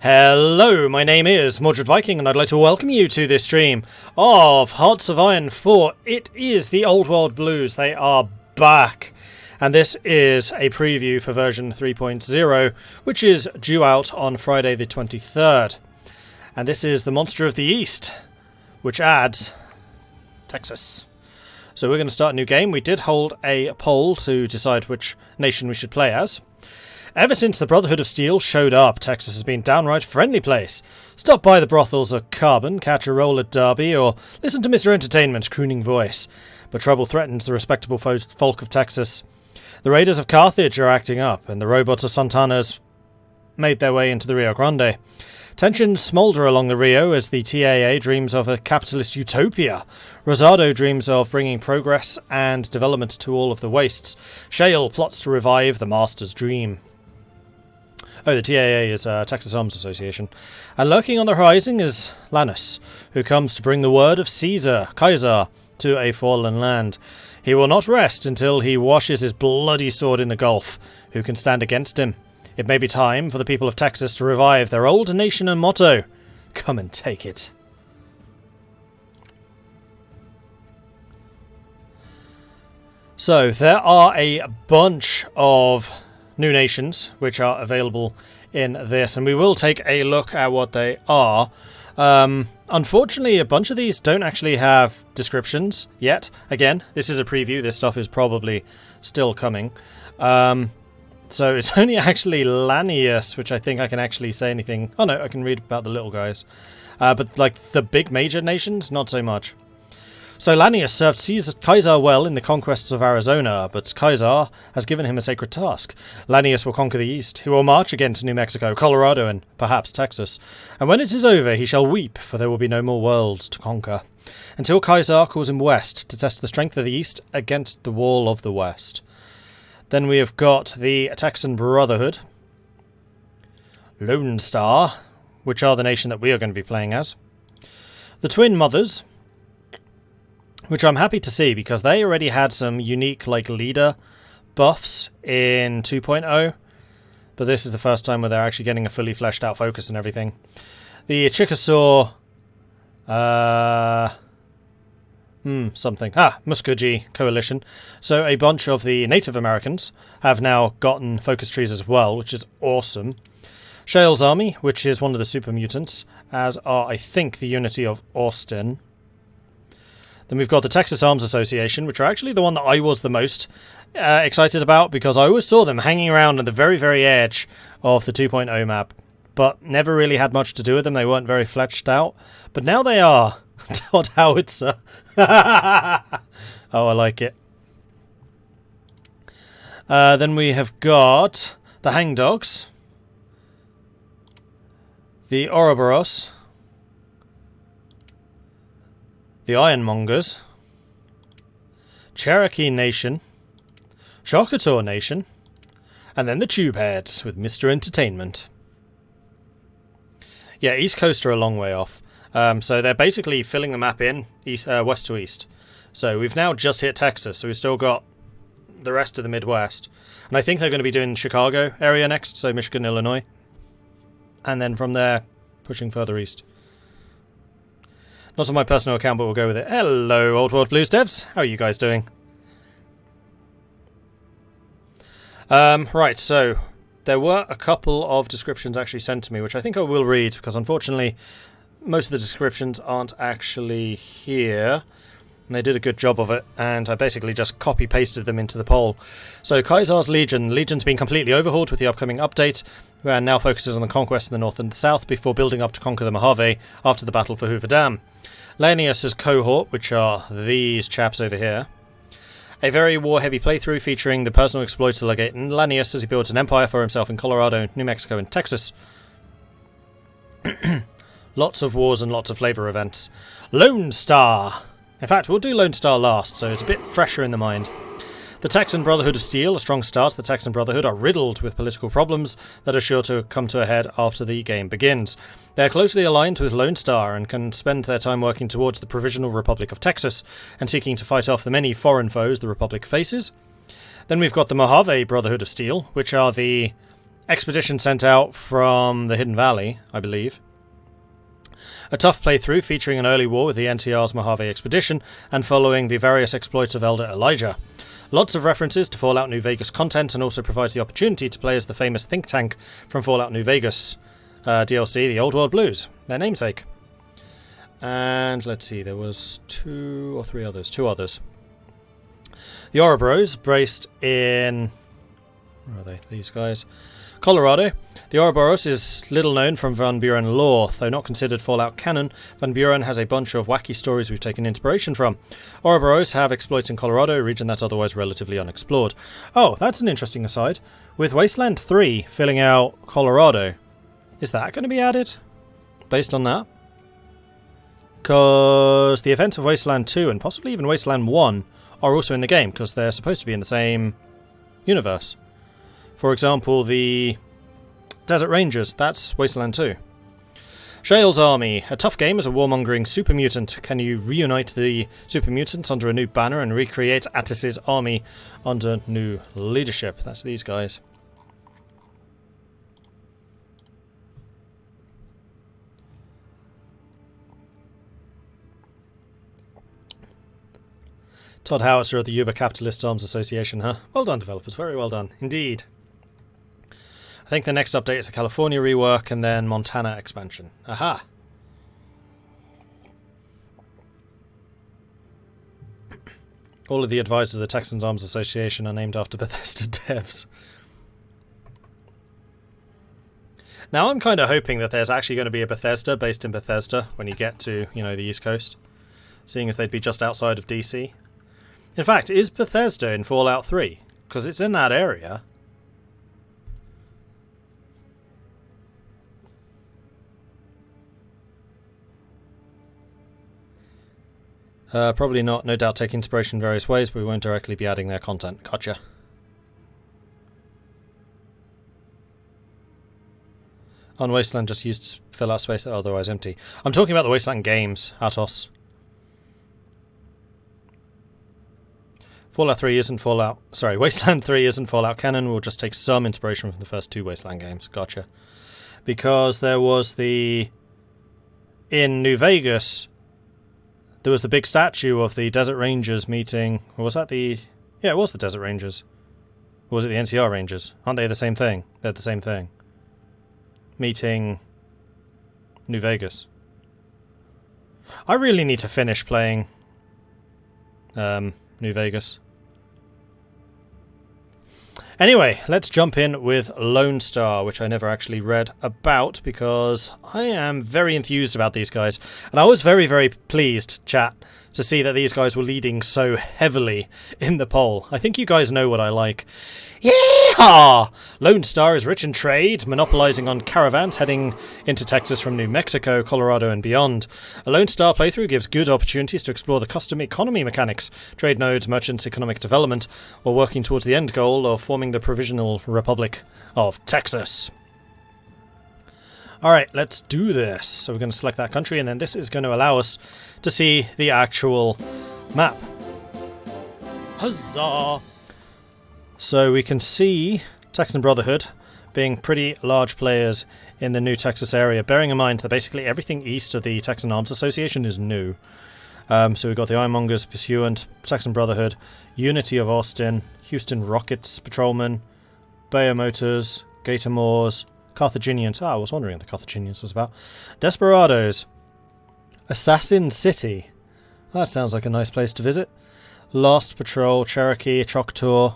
Hello, my name is Mordred Viking, and I'd like to welcome you to this stream of Hearts of Iron 4. It is the Old World Blues. They are back. And this is a preview for version 3.0, which is due out on Friday the 23rd. And this is the Monster of the East, which adds Texas. So we're going to start a new game. We did hold a poll to decide which nation we should play as. Ever since the Brotherhood of Steel showed up, Texas has been a downright friendly place. Stop by the brothels of Carbon, catch a roll at Derby, or listen to Mr. Entertainment's crooning voice. But trouble threatens the respectable folk of Texas. The raiders of Carthage are acting up, and the robots of Santana's made their way into the Rio Grande. Tensions smoulder along the Rio as the TAA dreams of a capitalist utopia. Rosado dreams of bringing progress and development to all of the wastes. Shale plots to revive the Master's dream. Oh, the TAA is Texas Arms Association. And lurking on the horizon is Lannis, who comes to bring the word of Kaiser, to a fallen land. He will not rest until he washes his bloody sword in the Gulf. Who can stand against him? It may be time for the people of Texas to revive their old nation and motto. Come and take it. So, there are a bunch of new nations which are available in this, and we will take a look at what they are. Unfortunately, a bunch of these don't actually have descriptions yet. Again, this is a preview. This stuff is probably still coming. So it's only actually Lanius, which I think I can actually say anything. Oh no, I can read about the little guys. But like the big major nations, not so much. So Lanius served Kaiser well in the conquests of Arizona, but Kaiser has given him a sacred task. Lanius will conquer the East. He will march again to New Mexico, Colorado, and perhaps Texas. And when it is over, he shall weep, for there will be no more worlds to conquer. Until Kaiser calls him west to test the strength of the East against the wall of the West. Then we have got the Texas Brotherhood, Lone Star, which are the nation that we are going to be playing as. The Twin Mothers, which I'm happy to see because they already had some unique leader buffs in 2.0, but this is the first time where they're actually getting a fully fleshed out focus and everything. The Chickasaw Muskogee Coalition. So a bunch of the Native Americans have now gotten focus trees as well, which is awesome. Shale's Army, which is one of the super mutants, as are, I think, the Unity of Austin. Then we've got the Texas Arms Association, which are actually the one that I was the most excited about, because I always saw them hanging around at the very, very edge of the 2.0 map, but never really had much to do with them. They weren't very fleshed out, but now they are. Todd Howitzer. Oh, I like it. Then we have got the Hangdogs, the Ouroboros, the Ironmongers, Cherokee Nation, Shakator Nation, and then the Tubeheads with Mr. Entertainment. Yeah, East Coast are a long way off. So they're basically filling the map in west to east. So we've now just hit Texas, so we've still got the rest of the Midwest. And I think they're going to be doing Chicago area next, so Michigan, Illinois. And then from there, pushing further east. Not on my personal account, but we'll go with it. Hello, Old World Blues devs. How are you guys doing? Right, so there were a couple of descriptions actually sent to me, which I think I will read, because unfortunately most of the descriptions aren't actually here. And they did a good job of it, and I basically just copy-pasted them into the poll. So, Kaiser's Legion. The Legion's been completely overhauled with the upcoming update, and now focuses on the conquest in the north and the south before building up to conquer the Mojave after the battle for Hoover Dam. Lanius' cohort, which are these chaps over here. A very war-heavy playthrough featuring the personal exploits of Legaten Lanius as he builds an empire for himself in Colorado, New Mexico, and Texas. Lots of wars and lots of flavor events. Lone Star. In fact, we'll do Lone Star last, so it's a bit fresher in the mind. The Texan Brotherhood of Steel, a strong start. The Texan Brotherhood are riddled with political problems that are sure to come to a head after the game begins. They are closely aligned with Lone Star and can spend their time working towards the Provisional Republic of Texas and seeking to fight off the many foreign foes the Republic faces. Then we've got the Mojave Brotherhood of Steel, which are the expedition sent out from the Hidden Valley, I believe. A tough playthrough featuring an early war with the NTR's Mojave expedition and following the various exploits of Elder Elijah. Lots of references to Fallout New Vegas content, and also provides the opportunity to play as the famous think tank from Fallout New Vegas DLC, the Old World Blues, their namesake. And let's see, there was two others. The Ouroboros, based in... where are they? These guys. Colorado. The Ouroboros is little known from Van Buren lore. Though not considered Fallout canon, Van Buren has a bunch of wacky stories we've taken inspiration from. Ouroboros have exploits in Colorado, a region that's otherwise relatively unexplored. Oh, that's an interesting aside. With Wasteland 3 filling out Colorado, is that going to be added? Based on that? Because the events of Wasteland 2 and possibly even Wasteland 1 are also in the game, because they're supposed to be in the same universe. For example, the Desert Rangers, that's Wasteland 2. Shale's Army, a tough game as a warmongering super mutant. Can you reunite the super mutants under a new banner and recreate Attis's army under new leadership? That's these guys. Todd Howitzer of the Uber Capitalist Arms Association, huh? Well done, developers. Very well done. Indeed. I think the next update is the California rework and then Montana expansion. Aha! All of the advisors of the Texans Arms Association are named after Bethesda devs. Now I'm kind of hoping that there's actually going to be a Bethesda based in Bethesda when you get to, you know, the East Coast. Seeing as they'd be just outside of DC. In fact, is Bethesda in Fallout 3? Because it's in that area. Probably not. No doubt take inspiration in various ways, but we won't directly be adding their content. Gotcha. On Wasteland just used to fill out space that are otherwise empty. I'm talking about the Wasteland games, Atos. Fallout 3 isn't Fallout... Sorry, Wasteland 3 isn't Fallout canon. We'll just take some inspiration from the first two Wasteland games. Gotcha. Because there was the... In New Vegas, there was the big statue of the Desert Rangers meeting... Or was that the... Yeah, it was the Desert Rangers. Or was it the NCR Rangers? Aren't they the same thing? They're the same thing. Meeting... New Vegas. I really need to finish playing... New Vegas. Anyway, let's jump in with Lone Star, which I never actually read about because I am very enthused about these guys. And I was very, very pleased, chat, to see that these guys were leading so heavily in the poll. I think you guys know what I like. Yeehaw! Lone Star is rich in trade, monopolizing on caravans heading into Texas from New Mexico, Colorado, and beyond. A Lone Star playthrough gives good opportunities to explore the custom economy mechanics, trade nodes, merchants, economic development, while working towards the end goal of forming the Provisional Republic of Texas. Alright, let's do this. So we're going to select that country, and then this is going to allow us to see the actual map. Huzzah! So we can see Texas Brotherhood being pretty large players in the new Texas area, bearing in mind that basically everything east of the Texan Arms Association is new. So we've got the Ironmongers, Pursuant, Texas Brotherhood, Unity of Austin, Houston Rockets, Patrolmen, Bayer Motors, Gator Moors, Carthaginians. I was wondering what the Carthaginians was about. Desperados. Assassin City. That sounds like a nice place to visit. Lost Patrol, Cherokee, Choctaw.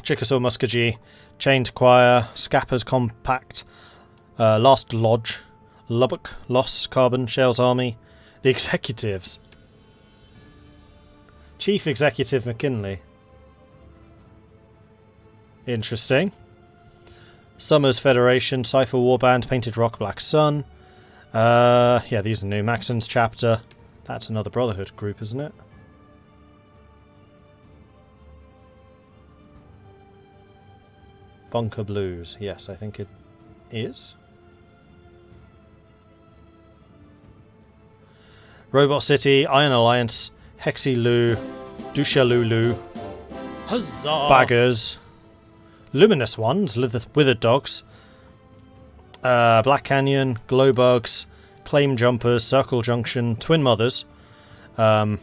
Chickasaw Muskogee, Chained Choir, Scappers Compact, Lost Lodge, Lubbock, Lost Carbon, Shale's Army, the Executives. Chief Executive McKinley. Interesting. Summers Federation, Cypher Warband, Painted Rock, Black Sun. Yeah, these are new. Maxon's Chapter. That's another Brotherhood group, isn't it? Bunker Blues. Yes, I think it is. Robot City, Iron Alliance, Hexi Lu, Dushalulu, Huzzah! Baggers. Luminous ones, withered dogs. Black Canyon, glow bugs, claim jumpers, circle junction, twin mothers.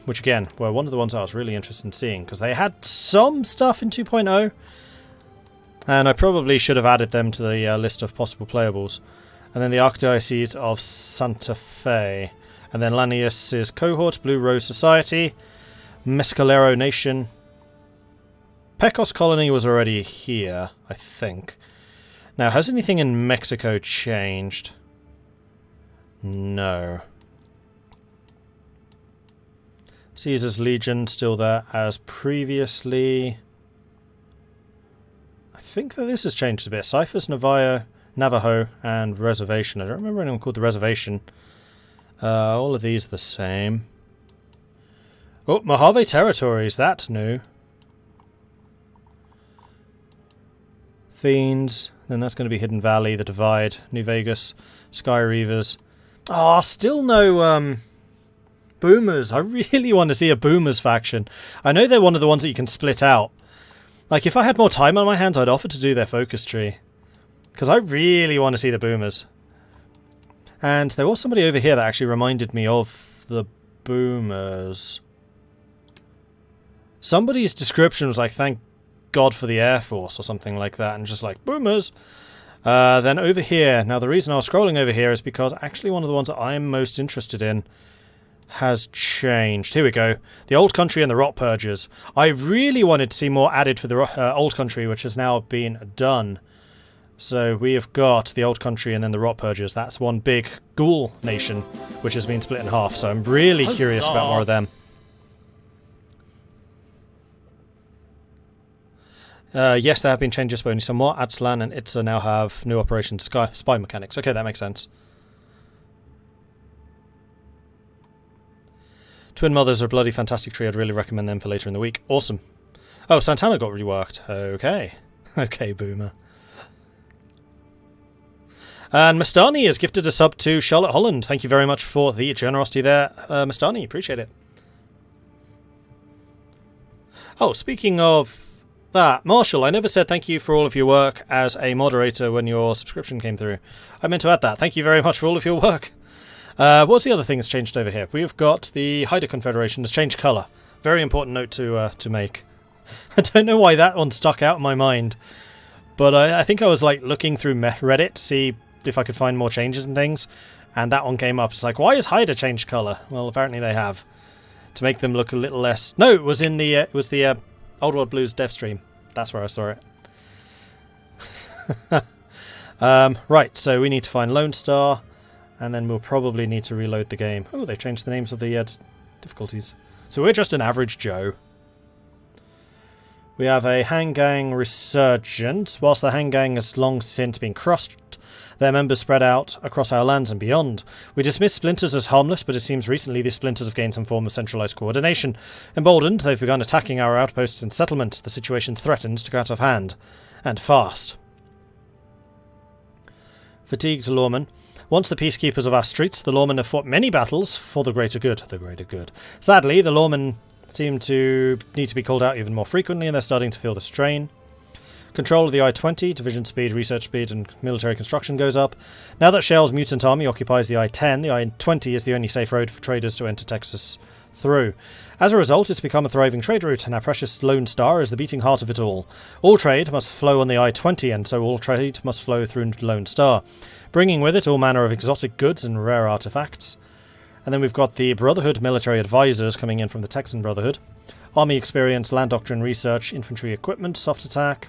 Which again were one of the ones I was really interested in seeing because they had some stuff in 2.0 and I probably should have added them to the list of possible playables. And then the Archdiocese of Santa Fe, and then Lanius's Cohort, Blue Rose Society, Mescalero Nation. Pecos Colony was already here, I think. Now, has anything in Mexico changed? No. Caesar's Legion still there as previously. I think that this has changed a bit. Cyphers, Navajo, and Reservation. I don't remember anyone called the Reservation. All of these are the same. Oh, Mojave Territories. That's new. Fiends. Then that's going to be Hidden Valley, The Divide, New Vegas, Sky Reavers. Oh, still no Boomers. I really want to see a Boomers faction. I know they're one of the ones that you can split out. Like, if I had more time on my hands, I'd offer to do their focus tree. Because I really want to see the Boomers. And there was somebody over here that actually reminded me of the Boomers. Somebody's description was like, thank God for the Air Force or something like that. And just like, Boomers! Then over here. Now, the reason I was scrolling over here is because actually one of the ones that I'm most interested in has changed. Here we go. The Old Country and the Rot Purgers. I really wanted to see more added for the Old Country, which has now been done. So we have got the Old Country and then the Rot Purgers. That's one big ghoul nation, which has been split in half. So I'm really curious about more of them. Yes, there have been changes, but only somewhat. Atslan and Itza now have new Operation Spy mechanics. Okay, that makes sense. Twin Mothers are a bloody fantastic tree. I'd really recommend them for later in the week. Awesome. Oh, Santana got reworked. Okay. Okay, Boomer. And Mastani has gifted a sub to Charlotte Holland. Thank you very much for the generosity there, Mastani. Appreciate it. Oh, speaking of that, Marshall, I never said thank you for all of your work as a moderator when your subscription came through. I meant to add that. Thank you very much for all of your work. What's the other thing that's changed over here? We've got the Hyder Confederation has changed colour. Very important note to make. I don't know why that one stuck out in my mind. But I think I was like looking through Reddit to see if I could find more changes and things. And that one came up. It's like, why has Hyder changed colour? Well, apparently they have. To make them look a little less... No, it was in the Old World Blues dev stream. That's where I saw it. Right, so we need to find Lone Star. And then we'll probably need to reload the game. Oh, they've changed the names of the difficulties. So we're just an average Joe. We have a Hang Gang resurgence. Whilst the Hang Gang has long since been crushed, their members spread out across our lands and beyond. We dismiss splinters as harmless, but it seems recently these splinters have gained some form of centralised coordination. Emboldened, they've begun attacking our outposts and settlements. The situation threatens to go out of hand. And fast. Fatigued lawmen. Once the peacekeepers of our streets, the lawmen have fought many battles for the greater good. The greater good. Sadly, the lawmen seem to need to be called out even more frequently, and they're starting to feel the strain. Control of the I-20, division speed, research speed, and military construction goes up. Now that Shell's mutant army occupies the I-10, the I-20 is the only safe road for traders to enter Texas through. As a result, it's become a thriving trade route, and our precious Lone Star is the beating heart of it all. All trade must flow on the I-20, and so all trade must flow through Lone Star, bringing with it all manner of exotic goods and rare artifacts. And then we've got the Brotherhood military advisors coming in from the Texan Brotherhood. Army experience, land doctrine research, infantry equipment, soft attack.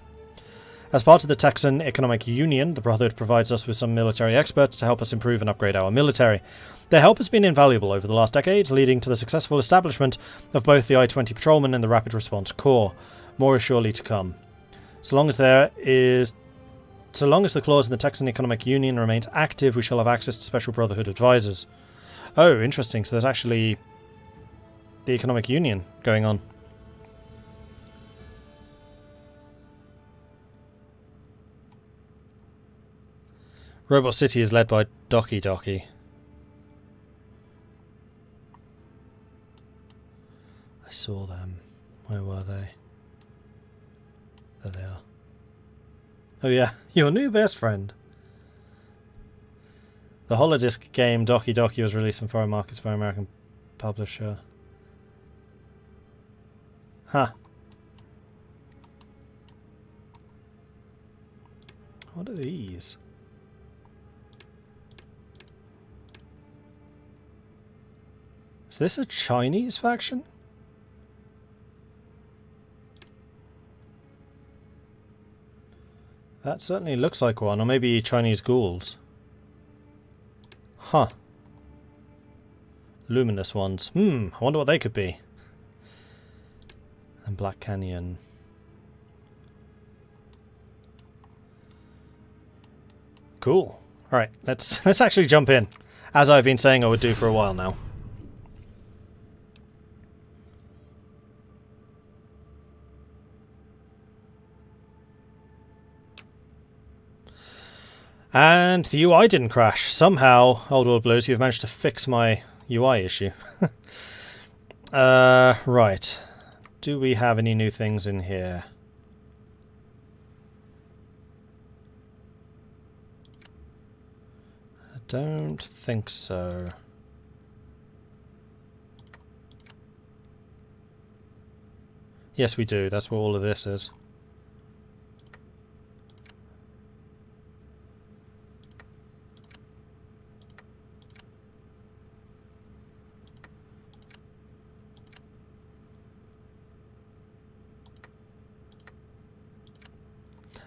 As part of the Texan Economic Union, the Brotherhood provides us with some military experts to help us improve and upgrade our military. Their help has been invaluable over the last decade, leading to the successful establishment of both the I-20 Patrolmen and the Rapid Response Corps. More is surely to come. So long as the clause in the Texan Economic Union remains active, we shall have access to special Brotherhood advisors. Oh, interesting. So there's actually the Economic Union going on. Robot City is led by Doki Doki. I saw them. Where were they? There they are. Oh yeah, your new best friend. The holodisc game Doki Doki was released in foreign markets by an American publisher. Huh. What are these? Is this a Chinese faction? That certainly looks like one, or maybe Chinese ghouls. Huh. Luminous ones. I wonder what they could be. And Black Canyon. Cool. Alright, let's actually jump in. As I've been saying I would do for a while now. And the UI didn't crash. Somehow, Old World Blues, you've managed to fix my UI issue. Right. Do we have any new things in here? I don't think so. Yes, we do. That's what all of this is.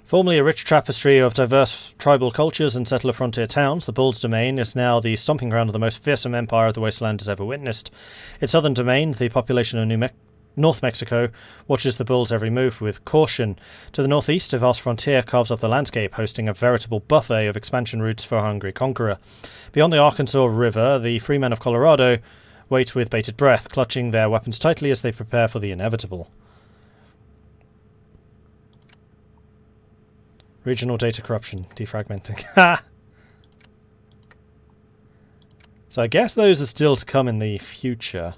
Formerly a rich tapestry of diverse tribal cultures and settler frontier towns, the Bull's domain is now the stomping ground of the most fearsome empire the wasteland has ever witnessed. Its southern domain, the population of North Mexico, watches the Bull's every move with caution. To the northeast, a vast frontier carves up the landscape, hosting a veritable buffet of expansion routes for a hungry conqueror. Beyond the Arkansas River, the free men of Colorado wait with bated breath, clutching their weapons tightly as they prepare for the inevitable. Regional data corruption, defragmenting. Ha! So I guess those are still to come in the future.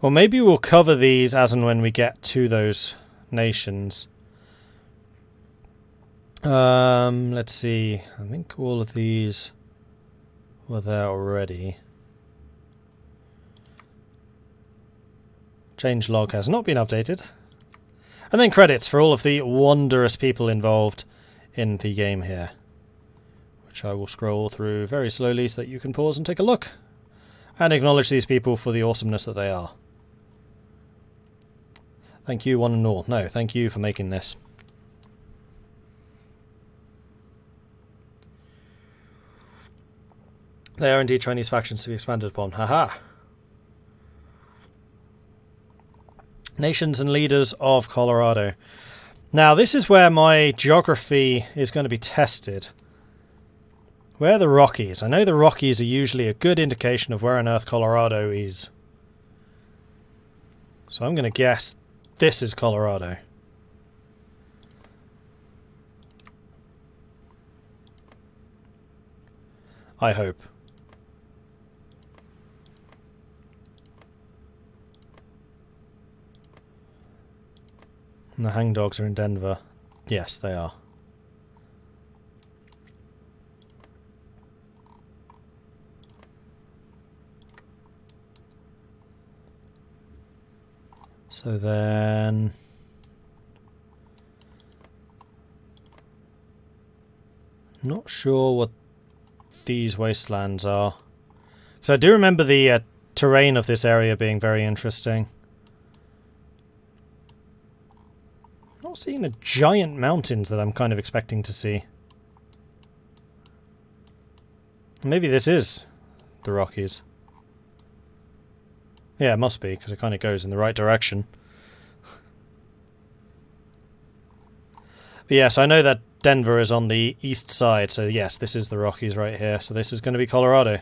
Well, maybe we'll cover these as and when we get to those nations. Let's see. I think all of these were there already. Changelog has not been updated. And then credits for all of the wondrous people involved in the game here, which I will scroll through very slowly so that you can pause and take a look and acknowledge these people for the awesomeness that they are. Thank you, one and all. No, thank you for making this. They are indeed Chinese factions to be expanded upon. Haha. Nations and leaders of Colorado. Now, this is where my geography is going to be tested. Where are the Rockies? I know the Rockies are usually a good indication of where on earth Colorado is. So I'm going to guess this is Colorado. I hope. And the hangdogs are in Denver. Yes, they are. So then... not sure what these wastelands are. So I do remember the terrain of this area being very interesting. Not seeing the giant mountains that I'm kind of expecting to see. Maybe this is the Rockies. Yeah, it must be, because it kind of goes in the right direction. But yes, I know that Denver is on the east side, so yes, this is the Rockies right here. So this is going to be Colorado.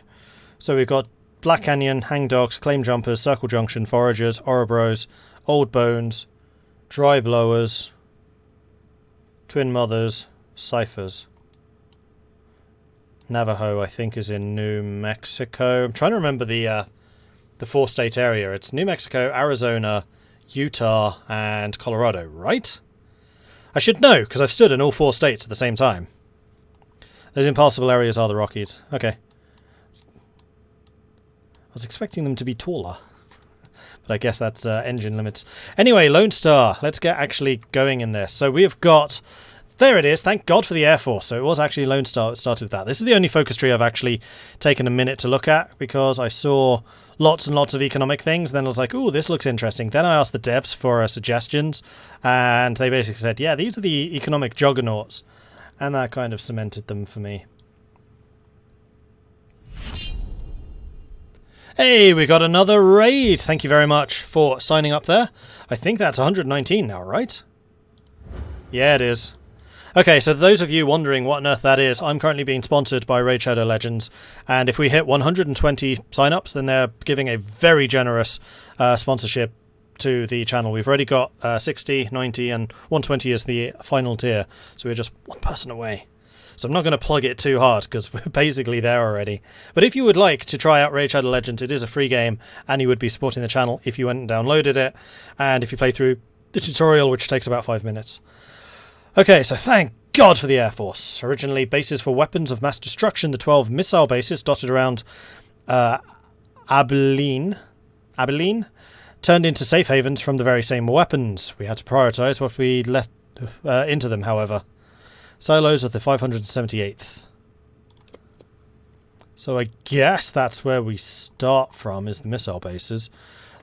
So we've got Black Canyon, Hangdogs, Claim Jumpers, Circle Junction, Foragers, Ouroboros, Old Bones, Dry Blowers, Twin Mothers, Ciphers. Navajo, I think, is in New Mexico. I'm trying to remember the 4-state area. It's New Mexico, Arizona, Utah, and Colorado, right? I should know, because I've stood in all 4 states at the same time. Those impassable areas are the Rockies. Okay. I was expecting them to be taller. But I guess that's engine limits. Anyway, Lone Star. Let's get actually going in this. So we have got... There it is. Thank God for the Air Force. So it was actually Lone Star that started with that. This is the only focus tree I've actually taken a minute to look at because I saw lots and lots of economic things. Then I was like, ooh, this looks interesting. Then I asked the devs for suggestions, and they basically said, yeah, these are the economic juggernauts. And that kind of cemented them for me. Hey, we got another raid. Thank you very much for signing up there. I think that's 119 now, right? Yeah, it is. Okay, so those of you wondering what on earth that is, I'm currently being sponsored by Raid Shadow Legends, and if we hit 120 sign-ups, then they're giving a very generous sponsorship to the channel. We've already got 60, 90, and 120 is the final tier, so we're just one person away. So I'm not going to plug it too hard, because we're basically there already. But if you would like to try out Raid Shadow Legends, it is a free game, and you would be supporting the channel if you went and downloaded it, and if you play through the tutorial, which takes about 5 minutes. Okay, so thank God for the Air Force. Originally bases for weapons of mass destruction, the 12 missile bases dotted around Abilene turned into safe havens from the very same weapons. We had to prioritize what we let into them, however. Silos of the 578th. So I guess that's where we start from, is the missile bases.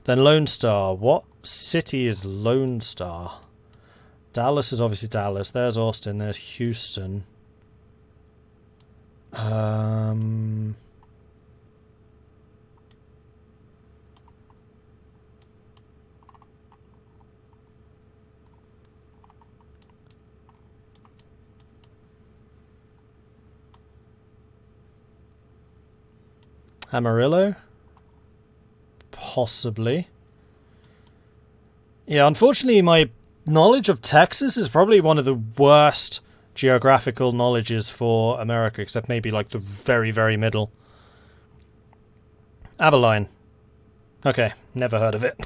Then Lone Star. What city is Lone Star? Dallas is obviously Dallas. There's Austin. There's Houston. Amarillo? Possibly. Yeah, unfortunately my knowledge of Texas is probably one of the worst geographical knowledges for America, except maybe like the very, very middle. Abilene. Okay, never heard of it.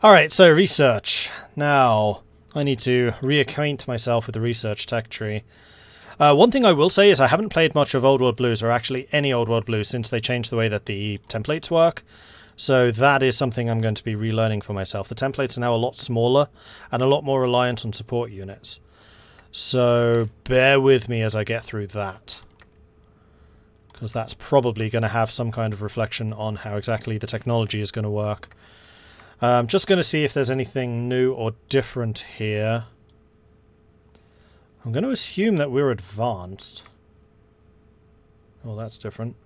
Alright, so research. Now, I need to reacquaint myself with the research tech tree. One thing I will say is I haven't played much of Old World Blues, or actually any Old World Blues, since they changed the way that the templates work. So that is something I'm going to be relearning for myself. The templates are now a lot smaller and a lot more reliant on support units. So bear with me as I get through that, because that's probably going to have some kind of reflection on how exactly the technology is going to work. I'm just going to see if there's anything new or different here. I'm going to assume that we're advanced. Oh, that's different.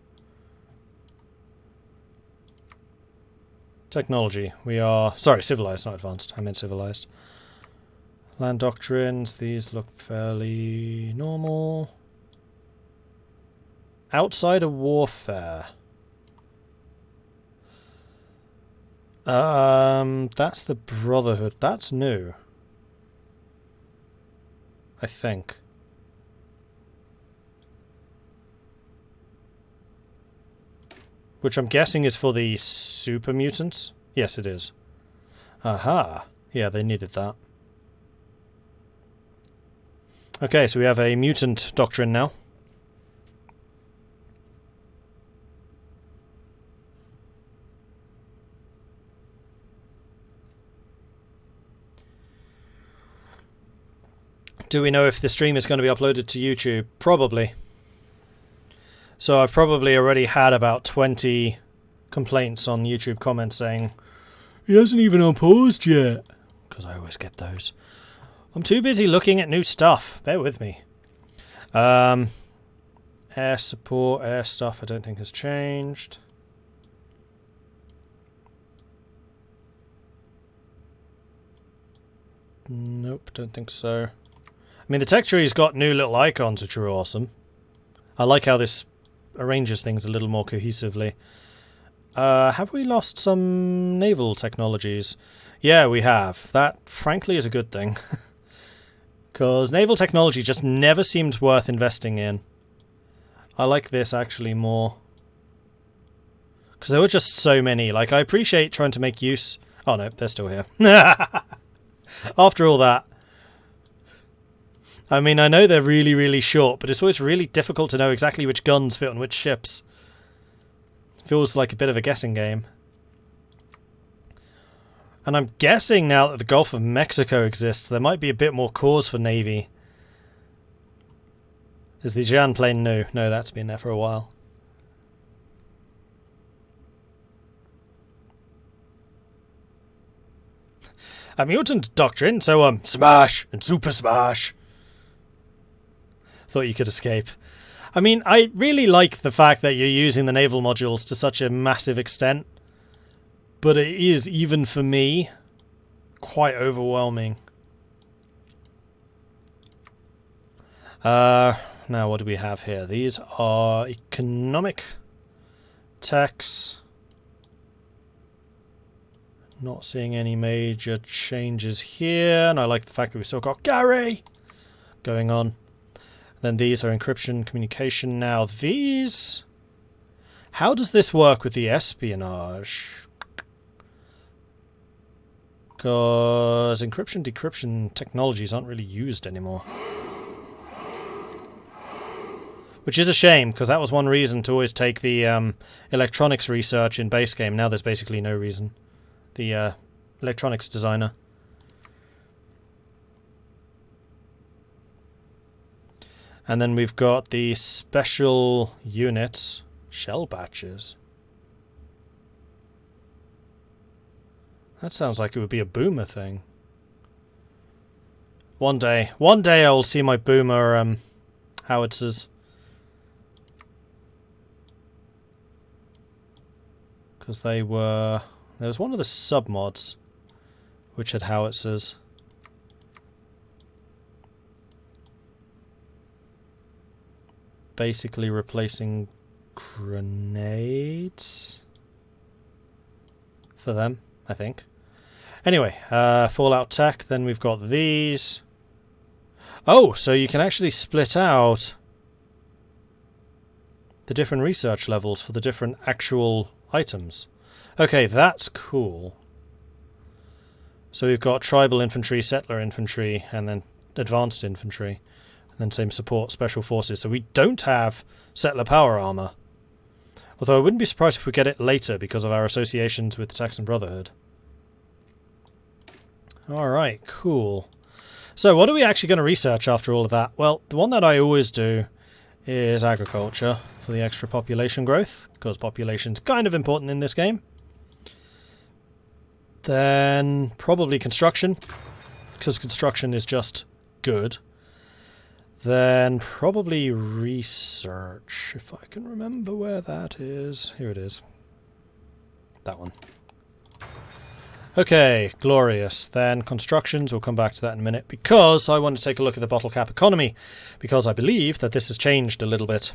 Technology. We are... Sorry, civilized, not advanced. I meant civilized. Land doctrines. These look fairly normal. Outsider warfare. That's the Brotherhood. That's new. I think. Which I'm guessing is for the super mutants? Yes, it is. Aha. Yeah, they needed that. Okay, so we have a mutant doctrine now. Do we know if the stream is going to be uploaded to YouTube? Probably. So I've probably already had about 20 complaints on YouTube comments saying, "He hasn't even unpaused yet." Because I always get those. I'm too busy looking at new stuff. Bear with me. Air support, air stuff I don't think has changed. Nope, don't think so. I mean, the tech tree's got new little icons, which are awesome. I like how this arranges things a little more cohesively. Have we lost some naval technologies? Yeah, we have. That, frankly, is a good thing. Because naval technology just never seemed worth investing in. I like this actually more. Because there were just so many. Like, I appreciate trying to make use... Oh no, they're still here. After all that. I mean, I know they're really, really short, but it's always really difficult to know exactly which guns fit on which ships. Feels like a bit of a guessing game. And I'm guessing now that the Gulf of Mexico exists, there might be a bit more cause for Navy. Is the Jan plane new? No, that's been there for a while. A mutant doctrine, so smash and super smash. Thought you could escape. I mean, I really like the fact that you're using the naval modules to such a massive extent. But it is, even for me, quite overwhelming. Now, what do we have here? These are economic tax. Not seeing any major changes here. And I like the fact that we've still got Gary going on. Then these are encryption, communication. Now these... How does this work with the espionage? Because encryption, decryption technologies aren't really used anymore. Which is a shame, because that was one reason to always take the electronics research in base game. Now there's basically no reason. The electronics designer. And then we've got the special units, shell batches. That sounds like it would be a boomer thing. One day I will see my boomer howitzers. Because they were... There was one of the submods which had howitzers. Basically replacing grenades for them, I think. Anyway, Fallout Tech, then we've got these. Oh, so you can actually split out the different research levels for the different actual items. Okay, that's cool. So we've got tribal infantry, settler infantry, and then advanced infantry. And then same support, special forces. So we don't have settler power armor. Although I wouldn't be surprised if we get it later because of our associations with the Texas Brotherhood. Alright, cool. So what are we actually going to research after all of that? Well, the one that I always do is agriculture for the extra population growth, because population's kind of important in this game. Then probably construction, because construction is just good. Then probably research, if I can remember where that is. Here it is. That one. Okay, glorious. Then constructions, we'll come back to that in a minute, because I want to take a look at the bottle cap economy, because I believe that this has changed a little bit.